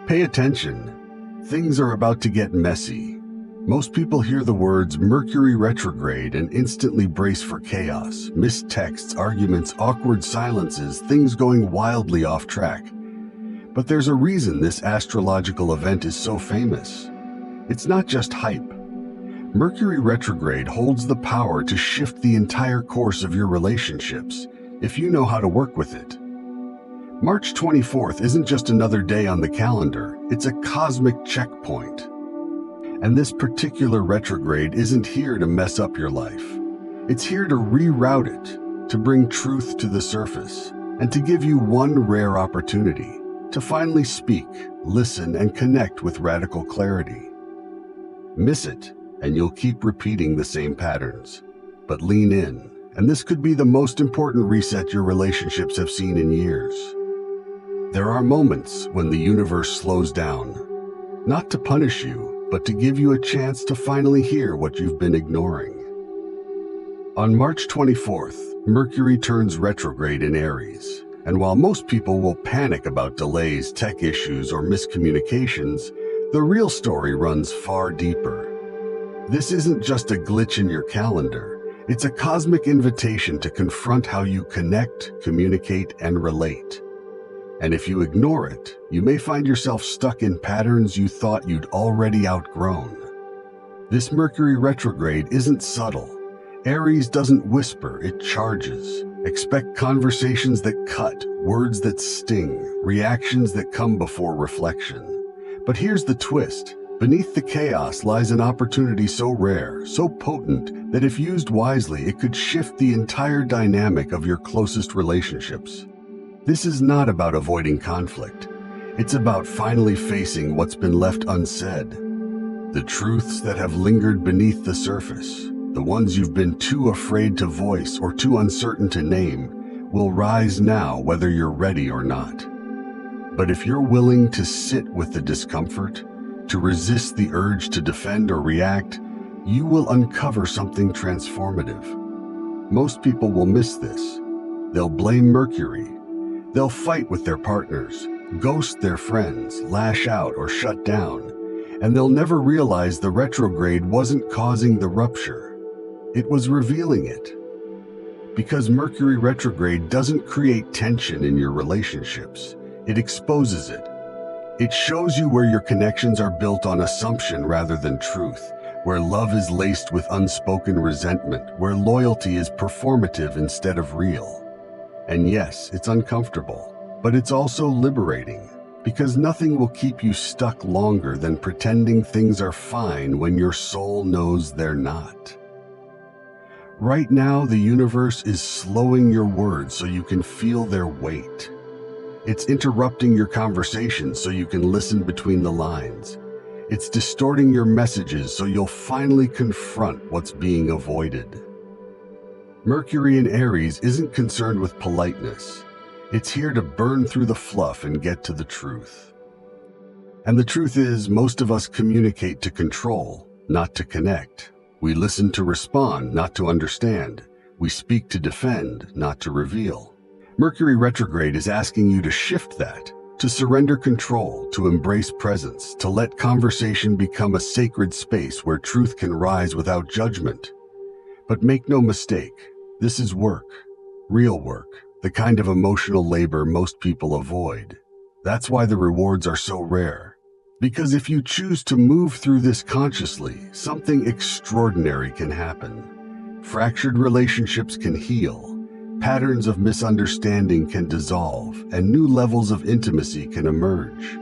Pay attention. Things are about to get messy. Most people hear the words Mercury retrograde and instantly brace for chaos, missed texts, arguments, awkward silences, things going wildly off track. But there's a reason this astrological event is so famous. It's not just hype. Mercury retrograde holds the power to shift the entire course of your relationships, if you know how to work with it. March 24th isn't just another day on the calendar, it's a cosmic checkpoint. And this particular retrograde isn't here to mess up your life. It's here to reroute it, to bring truth to the surface, and to give you one rare opportunity to finally speak, listen, and connect with radical clarity. Miss it, and you'll keep repeating the same patterns. But lean in, and this could be the most important reset your relationships have seen in years. There are moments when the universe slows down, not to punish you, but to give you a chance to finally hear what you've been ignoring. On March 24th, Mercury turns retrograde in Aries, and while most people will panic about delays, tech issues, or miscommunications, the real story runs far deeper. This isn't just a glitch in your calendar, it's a cosmic invitation to confront how you connect, communicate, and relate. And if you ignore it, you may find yourself stuck in patterns you thought you'd already outgrown. This Mercury retrograde isn't subtle. Aries doesn't whisper, it charges. Expect conversations that cut, words that sting, reactions that come before reflection. But here's the twist. Beneath the chaos lies an opportunity so rare, so potent, that if used wisely, it could shift the entire dynamic of your closest relationships. This is not about avoiding conflict. It's about finally facing what's been left unsaid. The truths that have lingered beneath the surface, the ones you've been too afraid to voice or too uncertain to name, will rise now whether you're ready or not. But if you're willing to sit with the discomfort, to resist the urge to defend or react, you will uncover something transformative. Most people will miss this. They'll blame Mercury. They'll fight with their partners, ghost their friends, lash out, or shut down, and they'll never realize the retrograde wasn't causing the rupture. It was revealing it. Because Mercury retrograde doesn't create tension in your relationships, it exposes it. It shows you where your connections are built on assumption rather than truth, where love is laced with unspoken resentment, where loyalty is performative instead of real. And yes, it's uncomfortable, but it's also liberating, because nothing will keep you stuck longer than pretending things are fine when your soul knows they're not. Right now, the universe is slowing your words so you can feel their weight. It's interrupting your conversations so you can listen between the lines. It's distorting your messages so you'll finally confront what's being avoided. Mercury in Aries isn't concerned with politeness. It's here to burn through the fluff and get to the truth. And the truth is, most of us communicate to control, not to connect. We listen to respond, not to understand. We speak to defend, not to reveal. Mercury retrograde is asking you to shift that, to surrender control, to embrace presence, to let conversation become a sacred space where truth can rise without judgment. But make no mistake, this is work, real work, the kind of emotional labor most people avoid. That's why the rewards are so rare. Because if you choose to move through this consciously, something extraordinary can happen. Fractured relationships can heal. Patterns of misunderstanding can dissolve, and new levels of intimacy can emerge.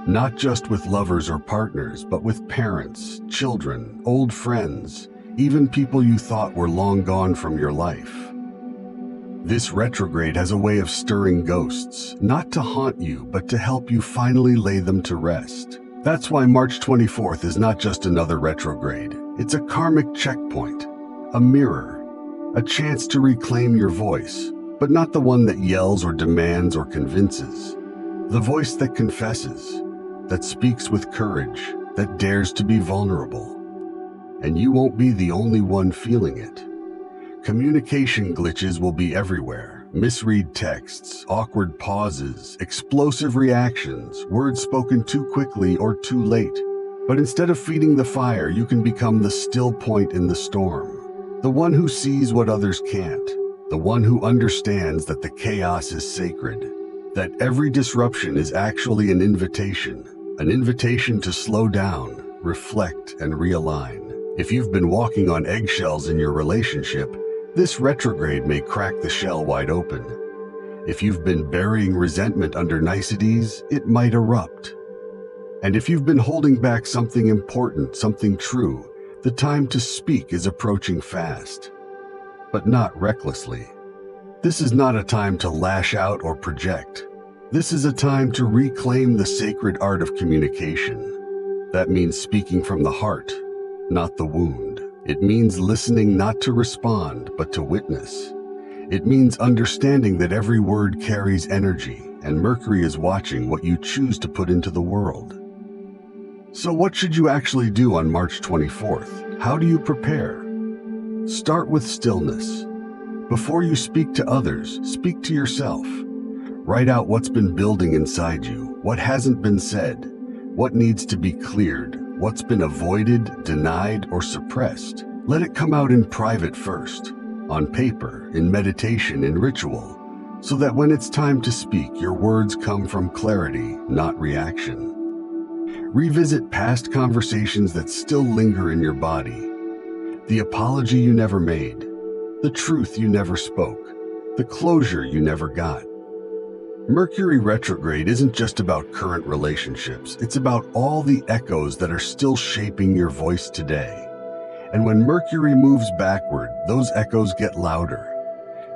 Not just with lovers or partners, but with parents, children, old friends, even people you thought were long gone from your life. This retrograde has a way of stirring ghosts, not to haunt you, but to help you finally lay them to rest. That's why March 24th is not just another retrograde. It's a karmic checkpoint, a mirror, a chance to reclaim your voice, but not the one that yells or demands or convinces. The voice that confesses, that speaks with courage, that dares to be vulnerable. And you won't be the only one feeling it. Communication glitches will be everywhere. Misread texts, awkward pauses, explosive reactions, words spoken too quickly or too late. But instead of feeding the fire, you can become the still point in the storm. The one who sees what others can't. The one who understands that the chaos is sacred. That every disruption is actually an invitation to slow down, reflect, and realign. If you've been walking on eggshells in your relationship, this retrograde may crack the shell wide open. If you've been burying resentment under niceties, it might erupt. And if you've been holding back something important, something true, the time to speak is approaching fast. But not recklessly. This is not a time to lash out or project. This is a time to reclaim the sacred art of communication. That means speaking from the heart, not the wound. It means listening not to respond, but to witness. It means understanding that every word carries energy, and Mercury is watching what you choose to put into the world. So what should you actually do on March 24th? How do you prepare? Start with stillness. Before you speak to others, speak to yourself. Write out what's been building inside you, what hasn't been said, what needs to be cleared, what's been avoided, denied, or suppressed. Let it come out in private first, on paper, in meditation, in ritual, so that when it's time to speak, your words come from clarity, not reaction. Revisit past conversations that still linger in your body. The apology you never made, the truth you never spoke, the closure you never got. Mercury retrograde isn't just about current relationships, it's about all the echoes that are still shaping your voice today. And when Mercury moves backward, those echoes get louder.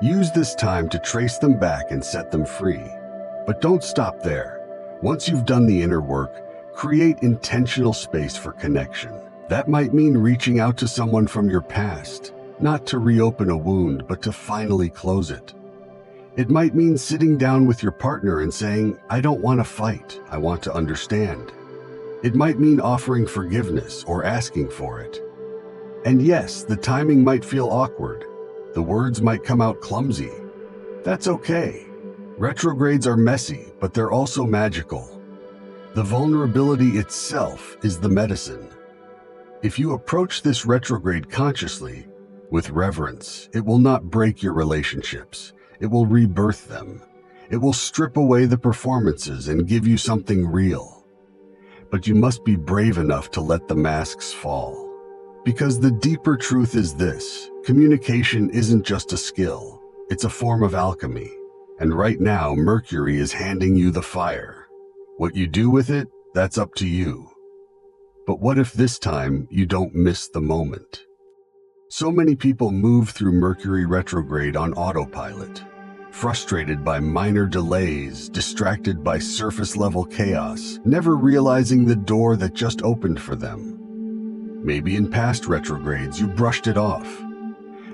Use this time to trace them back and set them free. But don't stop there. Once you've done the inner work, create intentional space for connection. That might mean reaching out to someone from your past, not to reopen a wound, but to finally close it. It might mean sitting down with your partner and saying, I don't want to fight, I want to understand. It might mean offering forgiveness or asking for it. And yes, the timing might feel awkward. The words might come out clumsy. That's okay. Retrogrades are messy, but they're also magical. The vulnerability itself is the medicine. If you approach this retrograde consciously, with reverence, it will not break your relationships. It will rebirth them. It will strip away the performances and give you something real. But you must be brave enough to let the masks fall. Because the deeper truth is this: communication isn't just a skill, it's a form of alchemy. And right now, Mercury is handing you the fire. What you do with it, that's up to you. But what if this time you don't miss the moment? So many people move through Mercury retrograde on autopilot, frustrated by minor delays, distracted by surface-level chaos, never realizing the door that just opened for them. Maybe in past retrogrades you brushed it off.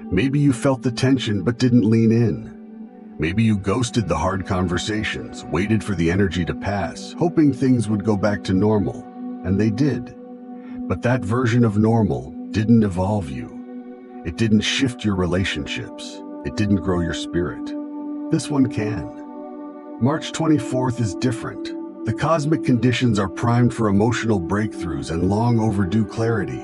Maybe you felt the tension but didn't lean in. Maybe you ghosted the hard conversations, waited for the energy to pass, hoping things would go back to normal, and they did. But that version of normal didn't evolve you. It didn't shift your relationships. It didn't grow your spirit. This one can. March 24th is different. The cosmic conditions are primed for emotional breakthroughs and long overdue clarity.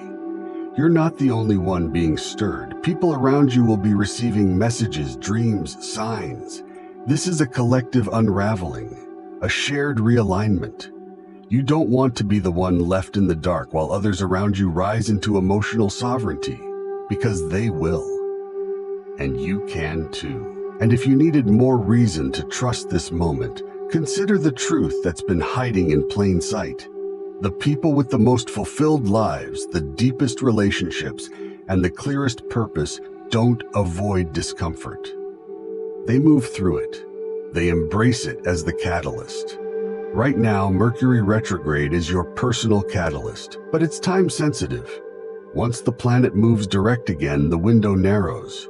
You're not the only one being stirred. People around you will be receiving messages, dreams, signs. This is a collective unraveling, a shared realignment. You don't want to be the one left in the dark while others around you rise into emotional sovereignty. Because they will. And you can too. And if you needed more reason to trust this moment, consider the truth that's been hiding in plain sight. The people with the most fulfilled lives, the deepest relationships, and the clearest purpose don't avoid discomfort. They move through it. They embrace it as the catalyst. Right now, Mercury retrograde is your personal catalyst, but it's time sensitive. Once the planet moves direct again, the window narrows.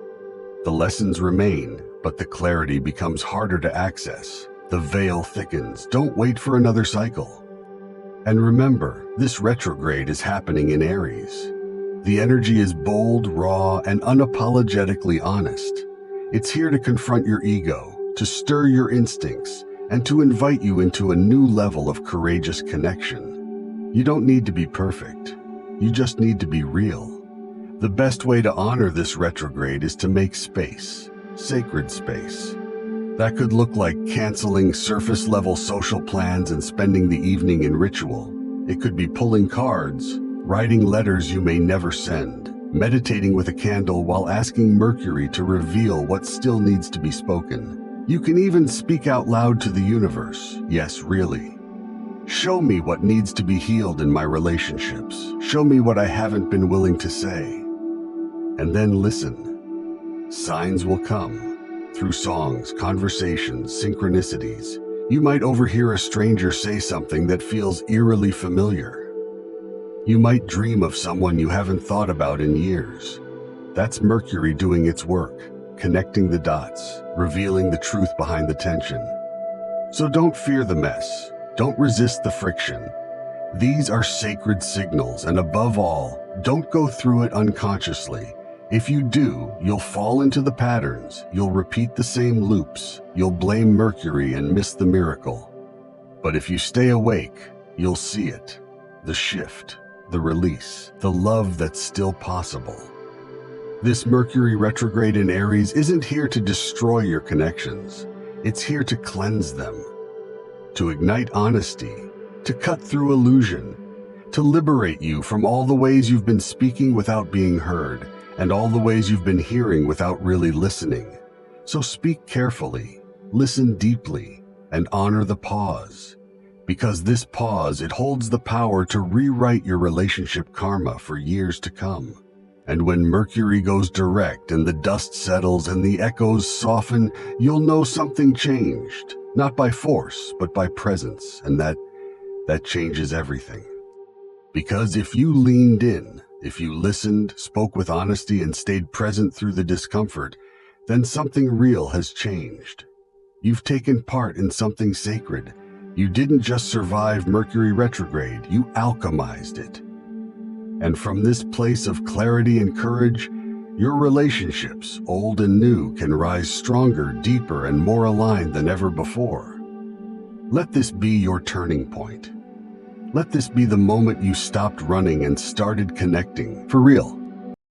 The lessons remain, but the clarity becomes harder to access. The veil thickens. Don't wait for another cycle. And remember, this retrograde is happening in Aries. The energy is bold, raw, and unapologetically honest. It's here to confront your ego, to stir your instincts, and to invite you into a new level of courageous connection. You don't need to be perfect. You just need to be real. The best way to honor this retrograde is to make space, sacred space. That could look like canceling surface-level social plans and spending the evening in ritual. It could be pulling cards, writing letters you may never send, meditating with a candle while asking Mercury to reveal what still needs to be spoken. You can even speak out loud to the universe. Yes, really. Show me what needs to be healed in my relationships. Show me what I haven't been willing to say. And then listen. Signs will come. Through songs, conversations, synchronicities. You might overhear a stranger say something that feels eerily familiar. You might dream of someone you haven't thought about in years. That's Mercury doing its work, connecting the dots, revealing the truth behind the tension. So don't fear the mess. Don't resist the friction. These are sacred signals, and above all, don't go through it unconsciously. If you do, you'll fall into the patterns, you'll repeat the same loops, you'll blame Mercury and miss the miracle. But if you stay awake, you'll see it. The shift, the release, the love that's still possible. This Mercury retrograde in Aries isn't here to destroy your connections. It's here to cleanse them, to ignite honesty, to cut through illusion, to liberate you from all the ways you've been speaking without being heard, and all the ways you've been hearing without really listening. So speak carefully, listen deeply, and honor the pause. Because this pause, it holds the power to rewrite your relationship karma for years to come. And when Mercury goes direct and the dust settles and the echoes soften, you'll know something changed. Not by force, but by presence, and that changes everything. Because if you leaned in, if you listened, spoke with honesty, and stayed present through the discomfort, then something real has changed. You've taken part in something sacred. You didn't just survive Mercury retrograde, you alchemized it. And from this place of clarity and courage, your relationships, old and new, can rise stronger, deeper, and more aligned than ever before. Let this be your turning point. Let this be the moment you stopped running and started connecting, for real.